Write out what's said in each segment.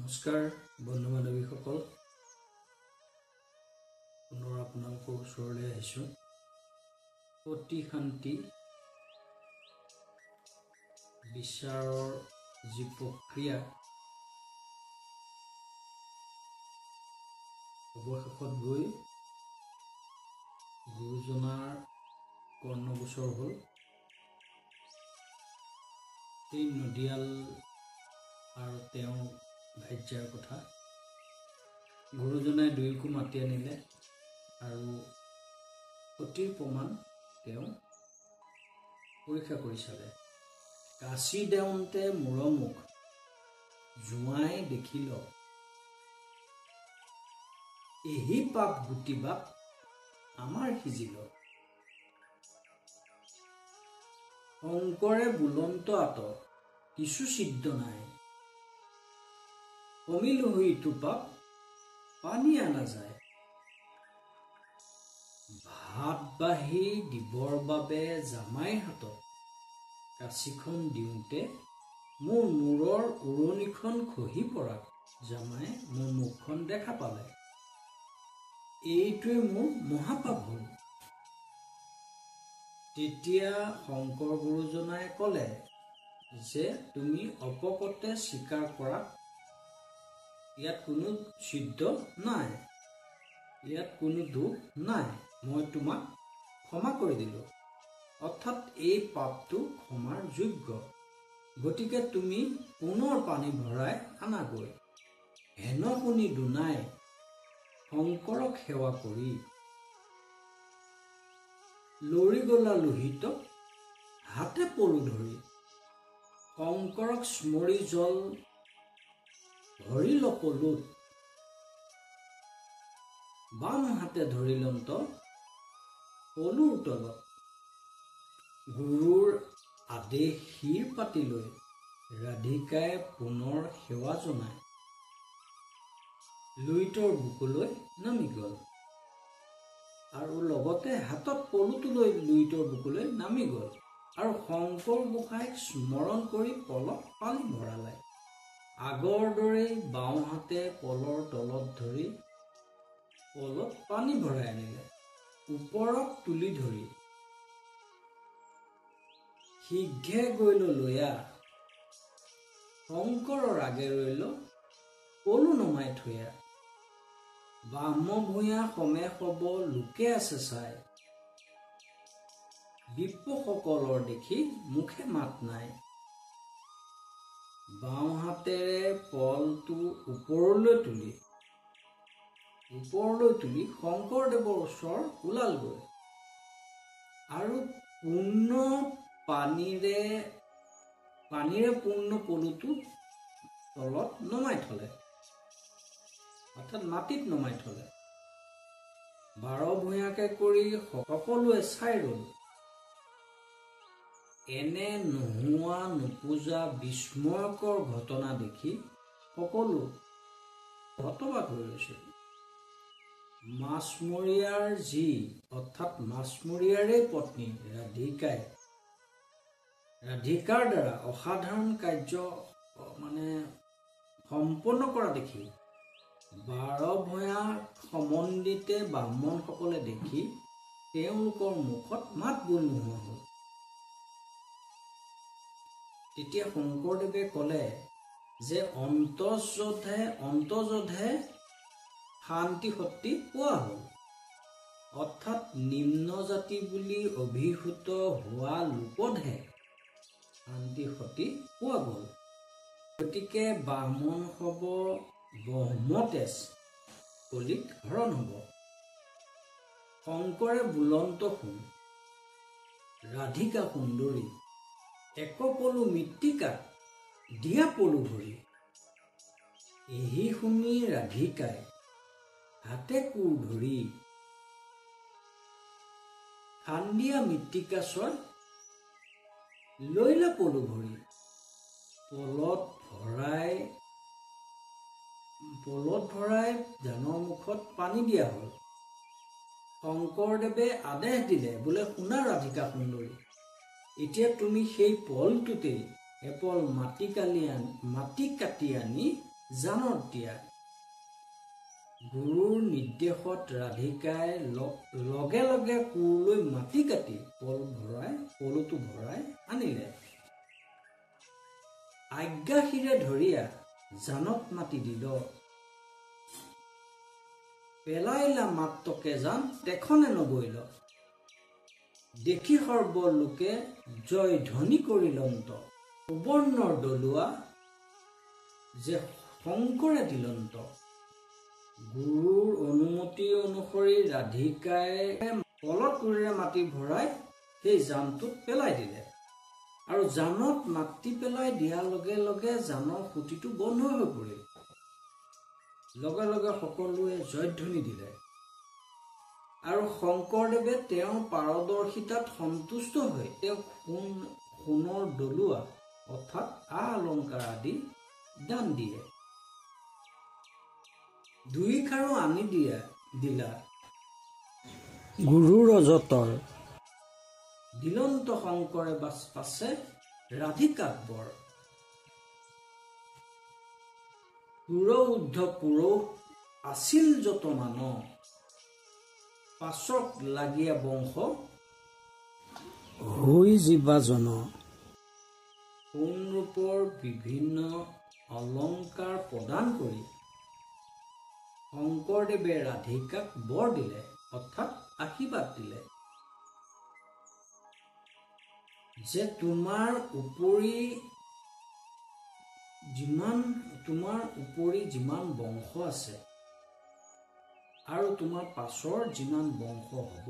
নমস্কাৰ বন্ধু বান্ধৱীসকল, পুনৰ আপোনালোকৰ ওচৰলৈ আহিছোঁ। অতি শান্তি বিচাৰৰ যি প্ৰক্ৰিয়া অৱশেষত গৈ গুৰুজনাৰ কৰ্ণগোচৰ হ'ল। এই নদিয়াল আৰু তেওঁৰ ভাজ্যাৰ কথা গুৰুজনাই দুয়োকো মাতি আনিলে আৰু সতীৰ প্ৰমাণ তেওঁ পৰীক্ষা কৰি চালে। কাঁচি দেওঁতে মূৰমুখ জোঁৱাই দেখিল, এহি পাপ গুটি বাপ আমাৰ সিজিল। শংকৰে বুলন্ত আত কিছু সিদ্ধ নাই, কমিলো ইটো পাপ পানী আনা যায়। ভাত বাঢ়ি দিবৰ বাবে জামাই হাতত কাঁচিখন দিওঁতে মোৰ মূৰৰ উৰণিখন খহি পৰাত জামাই মোৰ মুখখন দেখা পালে। এইটোৱে মোৰ মহাপাপ হ'ল। তেতিয়া শংকৰ গুৰুজনাই ক'লে যে তুমি অপকতে স্বীকাৰ কৰা, ইয়াত কোনো সিদ্ধ নাই, ইয়াত কোনো দোষ নাই, মই তোমাক ক্ষমা কৰি দিলোঁ। অৰ্থাৎ এই পাপটো ক্ষমাৰ যোগ্য। গতিকে তুমি পুনৰ পানী ভৰাই আনাগৈ। হেন শুনি দুনাই শংকৰক সেৱা কৰি লৰি গলা লোহিত হাতে পলু ধৰি। শংকৰক স্মৰি জল ভৰিল পলুত, বাম হাতে ধৰিলন্ত পলুৰ তলত। গুৰুৰ আদেশ শিৰ পাতি লৈ ৰাধিকাই পুনৰ সেৱা জনাই লুইতৰ বুকুলৈ নামি গ'ল আৰু লগতে হাতত পলুটো লৈ লুইতৰ বুকুলৈ নামি গ'ল আৰু শংকৰ গোসাঁইক স্মৰণ কৰি পলত পানী ভৰালে। আগৰ দৰেই বাওঁ হাতে পলৰ তলত ধৰি পলত পানী ভৰাই আনিলে। ওপৰত তুলি ধৰি শীঘ্ৰে গৈল লয়া, শংকৰৰ আগে ৰৈল পলু নমাই থৈয়া। ব্ৰাহ্ম ভূঞা সমে সব লোকে আছে চাই, বিপ্ৰসকলৰ দেখি মুখে মাত নাই। বাওঁ হাতেৰে পলটো ওপৰলৈ তুলি শংকৰদেৱৰ ওচৰ ওলালগৈ আৰু পানীৰে পূৰ্ণ পলুটো তলত নমাই থলে, অৰ্থাৎ মাটিত নমাই থলে। 12 ভূঞাকে কৰি সকলোৱে চাই ৰল। এনে নোহোৱা নোপোজা বিস্ময়কৰ ঘটনা দেখি সকলো হতবাক হৈ ৰৈছিল। মাছমৰীয়াৰ যি, অৰ্থাৎ মাছমৰীয়াৰে পত্নী ৰাধিকাৰ দ্বাৰা অসাধাৰণ কাৰ্য সম্পন্ন কৰা দেখি 12 ভূঞা সমন্বিতে ব্ৰাহ্মণসকলে দেখি তেওঁলোকৰ মুখত মাত বোল নোহোৱা হ'ল। তেতিয়া শংকৰদেৱে ক'লে যে অন্তৰ্যধে শান্তি শক্তি পোৱা হ'ল, অৰ্থাৎ নিম্ন জাতি বুলি অভিহিত হোৱা লোকতহে শান্তি শক্তি পোৱা গ'ল। গতিকে ব্ৰাহ্মণ হ'ব ব্ৰহ্মতেজ, কলিত হৰণ হ'ব। শংকৰে বুলন্ত সোণ, ৰাধিকা সুন্দৰী, এক পলু মৃত্তিকাত দিয়া পলু ভৰি। এহি শুনি ৰাধিকাই হাতে কোৰ ধৰি খান্দিয়া মৃত্তিকা ছয় লৈলা পলু ভৰি। পলত ভৰাই জানৰ মুখত পানী দিয়া হ'ল। শংকৰদেৱে আদেশ দিলে, বোলে শুনা ৰাধিকা সুন্দৰী, এতিয়া তুমি সেই পলটোতেই এপল মাটি কাটি আনি জানত দিয়া। গুৰুৰ নিৰ্দেশত ৰাধিকাই লগে লগে কোৰলৈ মাটি কাটি পলুটো ভৰাই আনিলে। আজ্ঞাশিৰে ধৰিয়া জানত মাতি দিল। পেলাইলা মাত্ৰকে জান তেখনে নবৈল। দেখি সৰ্ব লোকে জয় ধ্বনি কৰিলন্ত। সুবৰ্ণৰ দলুৱা যে শংকৰে দিলন্ত। গুৰুৰ অনুমতি অনুসৰি ৰাধিকাই পলত কোৰেৰে মাটি ভৰাই সেই জানটোত পেলাই দিলে। আৰু জানত মাটি পেলাই দিয়াৰ লগে লগে জানৰ সুঁতিটো বন্ধ হৈ পৰিল। লগে লগে সকলোৱে জয়ধ্বনি দিলে। আৰু শংকৰদেৱে তেওঁৰ পাৰদৰ্শিতাত সন্তুষ্ট হৈ তেওঁক সোণৰ দলুৱা অৰ্থাৎ অলংকাৰ আদি দান দিয়ে। দুই খাৰু আনি দিলা গুৰু ৰজতৰ। দিলন্ত শংকৰে পাছে ৰাধিকাক বৰ। পুৰ ঊৰ্ধ্ব পুৰুষ আছিল যত মান। পাছক লাগীয়া বংশ হৈ জীৱাজন। সোণ ৰূপৰ বিভিন্ন অলংকাৰ প্ৰদান কৰি শংকৰদেৱে ৰাধিকাক বৰ দিলে অৰ্থাৎ আশীৰ্বাদ দিলে যে তোমাৰ উপৰি যিমান বংশ আছে আৰু তোমাৰ পাছৰ যিমান বংশ হ'ব,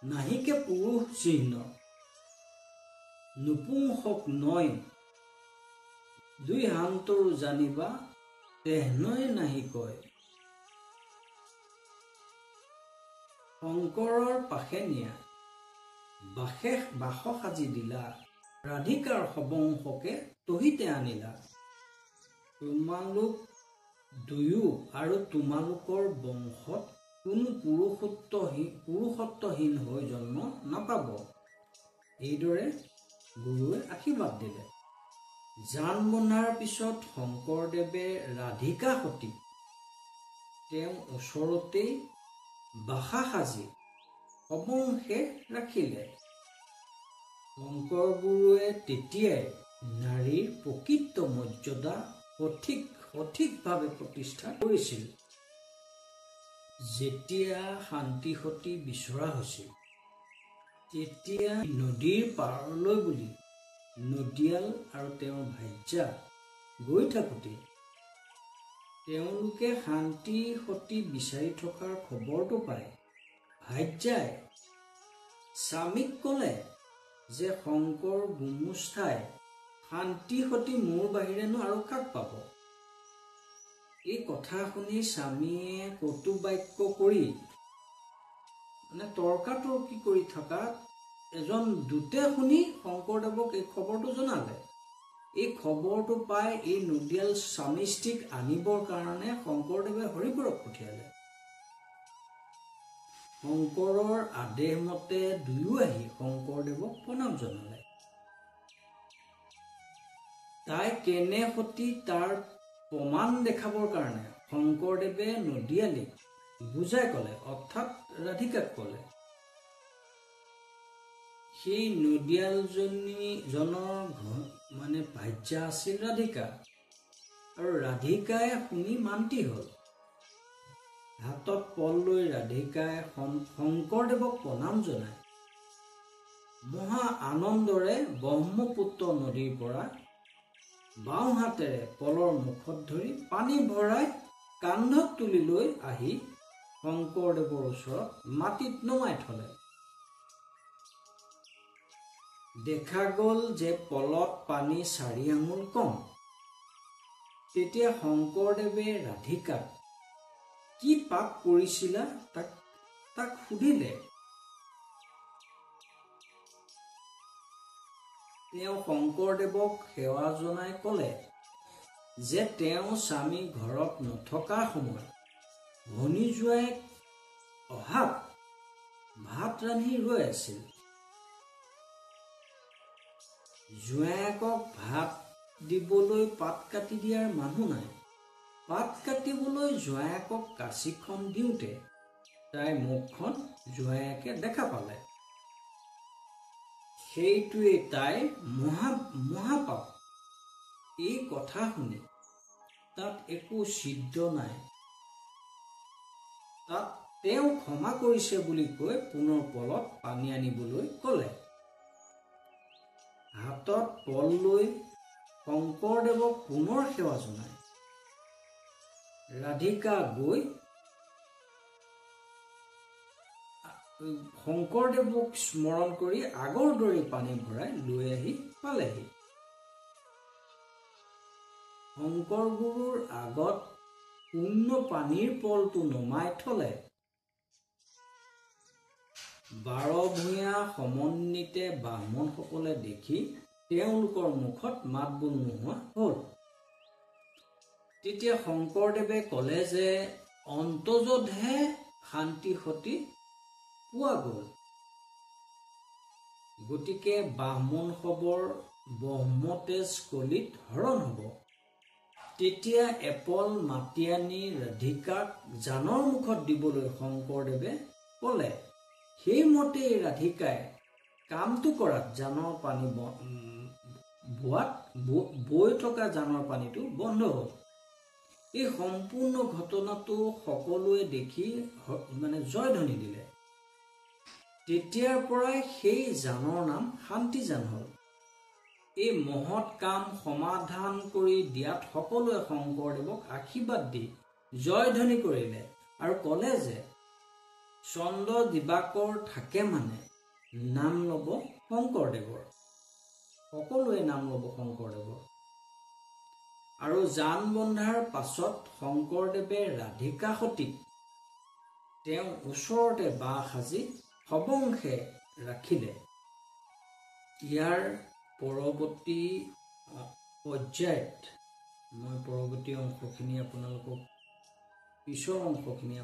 নাহিকে পুৰুষ চিহ্ন নুপুংসক নয়। দুই হান্তৰো জানিবা তেহনৈ নাহি কয়। শংকৰৰ পাশে নিয়া বাস সাজি দিলা। ৰাধিকাৰ সবংশকে তহিতে আনিলা। তোমালোক দুয়ো আৰু তোমালোকৰ বংশত কোনো পুৰুষত্বহীন হৈ জন্ম নাপাব। এইদৰে গুৰুৱে আশীৰ্বাদ দিলে। জান বন্ধাৰ পিছত শংকৰদেৱে ৰাধিকা সতী তেওঁ ওচৰতেই বাসা সাজি সবংশে ৰাখিলে। শংকৰ গুৰুৱে তেতিয়াই নাৰীৰ প্ৰকৃত মৰ্যাদা সঠিকভাৱে প্ৰতিষ্ঠা কৰিছিল। যেতিয়া শান্তি সতী বিচৰা হৈছিল, তেতিয়া নদীৰ পাৰলৈ বুলি নদিয়াল আৰু তেওঁৰ ভাৰ্যা গৈ থাকোঁতে তেওঁলোকে শান্তি সতী বিচাৰি থকাৰ খবৰটো পাই ভাৰ্যাই স্বামীক ক'লে যে শংকৰ গুমুষ্ঠাই শান্তি সতী মোৰ বাহিৰেনো আৰু কাক পাব। এই কথা শুনি স্বামীয়ে কটু বাক্য কৰি তৰ্কাতৰ্কি কৰি থকাত এজন দূতে শুনি শংকৰদেৱক এই খবৰটো জনালে। এই খবৰটো পাই এই নদিয়াল স্বামী স্ত্ৰীক আনিবৰ কাৰণে শংকৰদেৱে হৰিপুৰক পঠিয়ালে। শংকৰৰ আদেশ মতে দুয়ো আহি শংকৰদেৱক প্ৰণাম জনালে। তাই কেনে সতী তাৰ প্ৰমাণ দেখাবৰ কাৰণে শংকৰদেৱে নদিয়ালীক বুজাই ক'লে অৰ্থাৎ ৰাধিকাক ক'লে। সেই নদিয়ালজনৰ ভাৰ্যা আছিল ৰাধিকা। আৰু ৰাধিকাই শুনি মান্তি হ'ল। হাতত পল লৈ ৰাধিকাই শংকৰদেৱক প্ৰণাম জনাই মহা আনন্দৰে ব্ৰহ্মপুত্ৰ নদীৰ পৰা বাওঁ হাতেৰে পলৰ মুখত ধৰি পানী ভৰাই কান্ধত তুলি লৈ আহি শংকৰদেৱৰ ওচৰত মাটিত নমাই থলে। দেখা গ'ল যে পলত পানী 4 আঙুল কম। তেতিয়া শংকৰদেৱে ৰাধিকাক কি পাপ কৰিছিলা তাক সুধিলে। তেওঁ শংকৰদেৱক সেৱা জনাই ক'লে যে তেওঁ স্বামী ঘৰত নথকা সময়ত ভনী জোঁৱাইক অহাত ভাত ৰান্ধি ৰৈ আছিল। জোঁৱায়েকক ভাত দিবলৈ পাত কাটি দিয়াৰ মানুহ নাই। পাত কাটিবলৈ জোঁৱায়েকক কাঁচিখন দিওঁতে তাইৰ মুখখন জোঁৱায়েকে দেখা পালে। সেইটোৱেই তাইৰ মহাপাপ। এই কথা শুনি তাত একো ছিদ্ৰ নাই। তাত তেওঁ ক্ষমা কৰিছে বুলি কৈ পুনৰ পলত পানী আনিবলৈ ক'লে। হাতত পল লৈ শংকৰদেৱক পুনৰ সেৱা জনায়। ৰাধিকা গৈ শংকৰদেৱক স্মৰণ কৰি আগৰ দৰে পানী ভৰাই লৈ আহি পালেহি। শংকৰ গুৰুৰ আগত পূৰ্ণ পানীৰ পলটো নমাই থলে। 12 ভূঞা সমন্বিতে ব্ৰাহ্মণসকলে দেখি তেওঁলোকৰ মুখত মাত বোল নোহোৱা হ'ল। তেতিয়া শংকৰদেৱে ক'লে যে অন্তজতহে শান্তি সতি পোৱা গ'ল। গতিকে ব্ৰাহ্মণ খবৰ ব্ৰহ্মতেজ কলিত হৰণ হ'ব। তেতিয়া এপল মাটি আনি ৰাধিকাক জানৰ মুখত দিবলৈ শংকৰদেৱে ক'লে। সেইমতেই ৰাধিকাই কামটো কৰাত জানৰ পানী বৈ থকা জানৰ পানীটো বন্ধ হ'ল। এই সম্পূৰ্ণ ঘটনাটো সকলোৱে দেখি জয়ধ্বনি দিলে। তেতিয়াৰ পৰাই সেই জানৰ নাম শান্তিজান হ'ল। এই মহৎ কাম সমাধান কৰি দিয়াত সকলোৱে শংকৰদেৱক আশীৰ্বাদ দি জয়ধ্বনি কৰিলে আৰু ক'লে যে চন্দ্ৰ দিবাকৰ থাকে মানে নাম ল'ব শংকৰদেৱৰ। সকলোৱে নাম ল'ব শংকৰদেৱৰ। আৰু জান বন্ধাৰ পাছত শংকৰদেৱে ৰাধিকা সতীক তেওঁ ওচৰতে বাঁহ সাজি সবংশে ৰাখিলে। ইয়াৰ পৰৱৰ্তী পৰ্যায়ত মই পৰৱৰ্তী অংশখিনি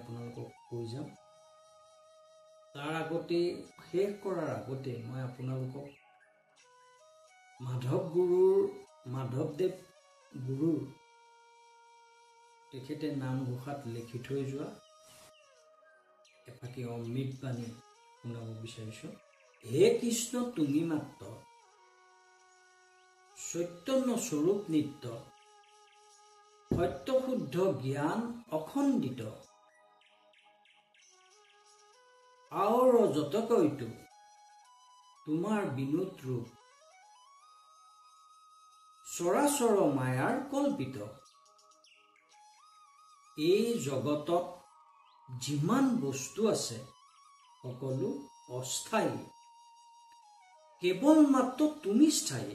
আপোনালোকক কৈ যাম। তাৰ আগতে শেষ কৰাৰ আগতে মই আপোনালোকক মাধৱদেৱ গুৰুৰ তেখেতে নামঘোষাত লিখি থৈ যোৱা এফাকি অমৃত বাণী শুনাব বিচাৰিছোঁ। হে কৃষ্ণ তুমি মাত্ৰ চৈতন্য স্বৰূপ নিত্য, সত্য শুদ্ধ জ্ঞান অখণ্ডিত, আওৰ যতকৈতো তোমাৰ বিনোদ ৰূপ, চৰাচৰ মায়াৰ কল্পিত। এই জগতত যিমান বস্তু আছে সকলো অস্থায়ী, কেৱল মাত্ৰ তুমি স্থায়ী।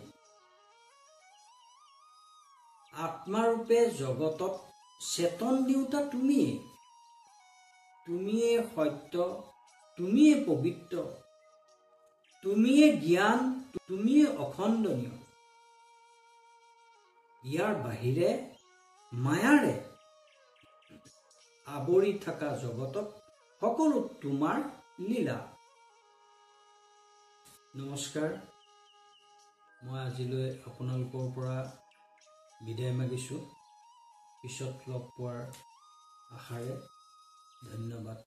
আত্মাৰূপে জগতত চেতন দেউতা তুমিয়ে। তুমিয়ে সত্য, তুমিয়ে পবিত্ৰ, তুমিয়ে জ্ঞান, তুমিয়ে অখণ্ডনীয়। ইয়াৰ বাহিৰে মায়াৰে আৱৰি থকা জগতত সকলো তোমাৰ লীলা। নমস্কাৰ। মই আজিলৈ আপোনালোকৰ পৰা বিদায় মাগিছোঁ। পিছত লগ পোৱাৰ আশাৰে ধন্যবাদ।